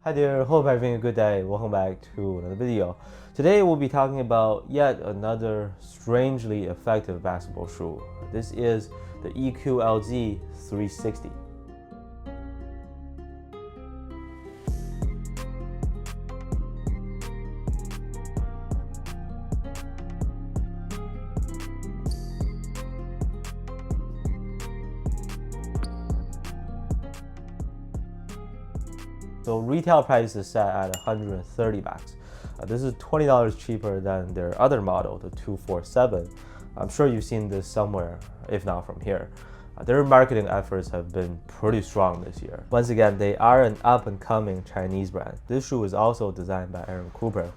Hi there, hope you're having a good day. Welcome back to another video. Today we'll be talking about yet another strangely effective basketball shoe. This is the EQLZ 360. So retail price is set at 130 bucks. This is $20 cheaper than their other model, the 247. I'm sure you've seen this somewhere, if not from here. Their marketing efforts have been pretty strong this year. Once again, they are an up-and-coming Chinese brand. This shoe is also designed by Aaron Cooper.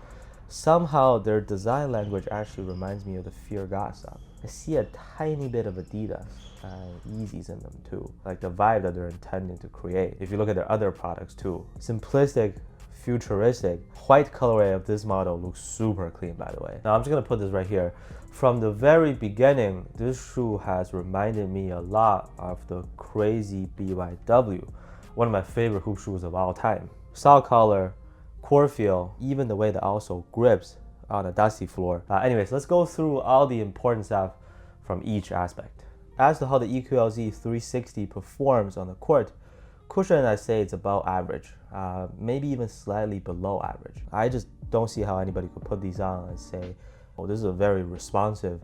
Somehow, their design language actually reminds me of the Fear God stuff. I see a tiny bit of Adidas and Yeezys in them too, like the vibe that they're intending to create. If you look at their other products too, simplistic, futuristic, white colorway of this model looks super clean, by the way. Now I'm just gonna put this right here. From the very beginning, this shoe has reminded me a lot of the crazy BYW, one of my favorite hoop shoes of all time. Sock color, core feel, even the way that also grips on a dusty floor. Anyways, let's go through all the important stuff from each aspect. As to how the EQLZ 360 performs on the court, cushion, I say it's about average, maybe even slightly below average. I just don't see how anybody could put these on and say, oh, this is a very responsive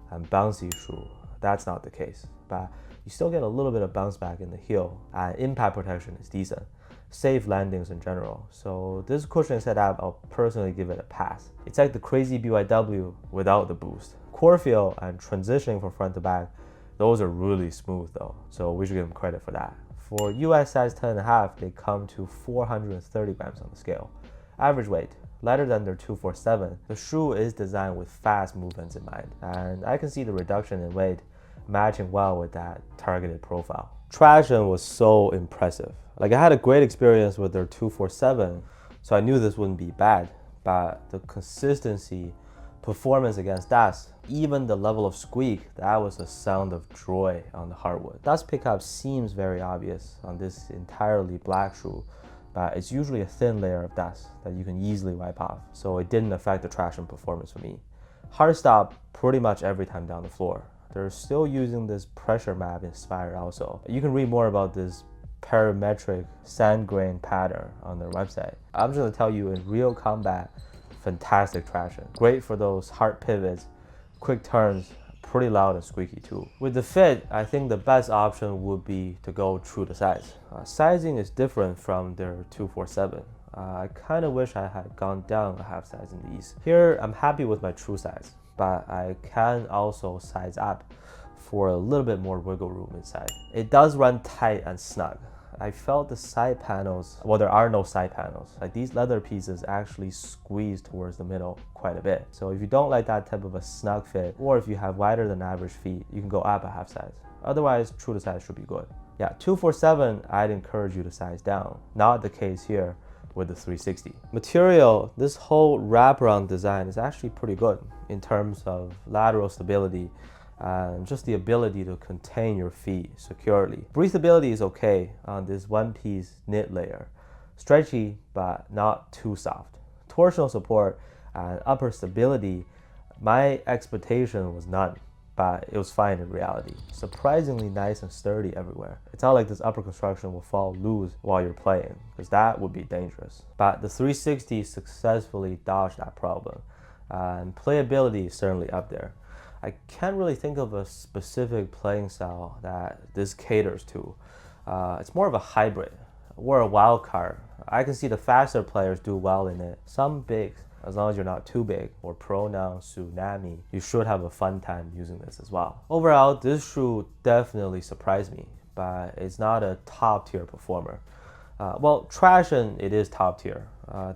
and bouncy shoe. That's not the case, but you still get a little bit of bounce back in the heel. Impact protection is decent. Safe landings in general. So this cushion setup, I'll personally give it a pass. It's like the crazy BYW without the boost. Core feel and transitioning from front to back, those are really smooth though, so we should give them credit for that. For US size 10.5, they come to 430 grams on the scale. Average weight, lighter than their 247. The shoe is designed with fast movements in mind, and I can see the reduction in weight matching well with that targeted profile. Traction was so impressive. Like, I had a great experience with their 247, so I knew this wouldn't be bad, but the consistency, performance against dust, even the level of squeak, that was a sound of joy on the hardwood. Dust pickup seems very obvious on this entirely black shoe, but it's usually a thin layer of dust that you can easily wipe off, so it didn't affect the traction performance for me. Hard stop pretty much every time down the floor. They're still using this pressure map inspired also. You can read more about this parametric sand grain pattern on their website. I'm just gonna tell you, in real combat, fantastic traction. Great for those hard pivots, quick turns, pretty loud and squeaky too. With the fit, I think the best option would be to go true to size. Sizing is different from their 247. I kind of wish I had gone down a half size in these. Here, I'm happy with my true size, but I can also size up for a little bit more wiggle room inside. It does run tight and snug. I felt the side panels, well, there are no side panels. Like, these leather pieces actually squeeze towards the middle quite a bit. So if you don't like that type of a snug fit, or if you have wider than average feet, you can go up a half size. Otherwise, true to size should be good. Yeah, 247, I'd encourage you to size down. Not the case here with the 360. Material, this whole wraparound design is actually pretty good in terms of lateral stability and just the ability to contain your feet securely. Breathability is okay on this one-piece knit layer. Stretchy, but not too soft. Torsional support and upper stability, my expectation was none, but it was fine in reality. Surprisingly nice and sturdy everywhere. It's not like this upper construction will fall loose while you're playing, because that would be dangerous. But the 360 successfully dodged that problem, and playability is certainly up there. I can't really think of a specific playing style that this caters to. It's more of a hybrid or a wild card. I can see the faster players do well in it. Some bigs, as long as you're not too big, or pronoun tsunami, you should have a fun time using this as well. Overall, this shoe definitely surprised me, but it's not a top tier performer. Well, traction, it is top tier.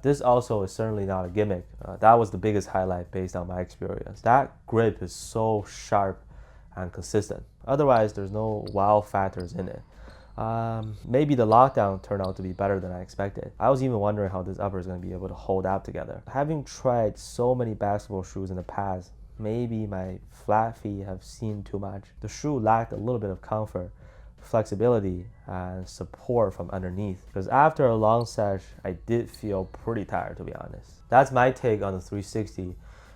This also is certainly not a gimmick. That was the biggest highlight based on my experience. That grip is so sharp and consistent. Otherwise, there's no wow factors in it. Maybe the lockdown turned out to be better than I expected. I was even wondering how this upper is going to be able to hold out together. Having tried so many basketball shoes in the past, maybe my flat feet have seen too much. The shoe lacked a little bit of comfort flexibility and support from underneath. Because after a long sesh, I did feel pretty tired, to be honest. That's my take on the 360.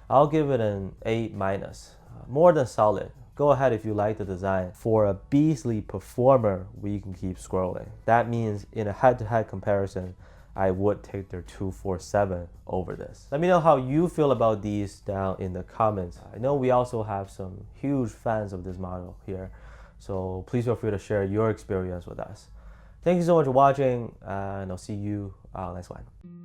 I'll give it an A-. More than solid. Go ahead if you like the design. For a beastly performer, we can keep scrolling. That means in a head-to-head comparison, I would take their 247 over this. Let me know how you feel about these down in the comments. I know we also have some huge fans of this model here, so please feel free to share your experience with us. Thank you so much for watching, and I'll see you on the next one.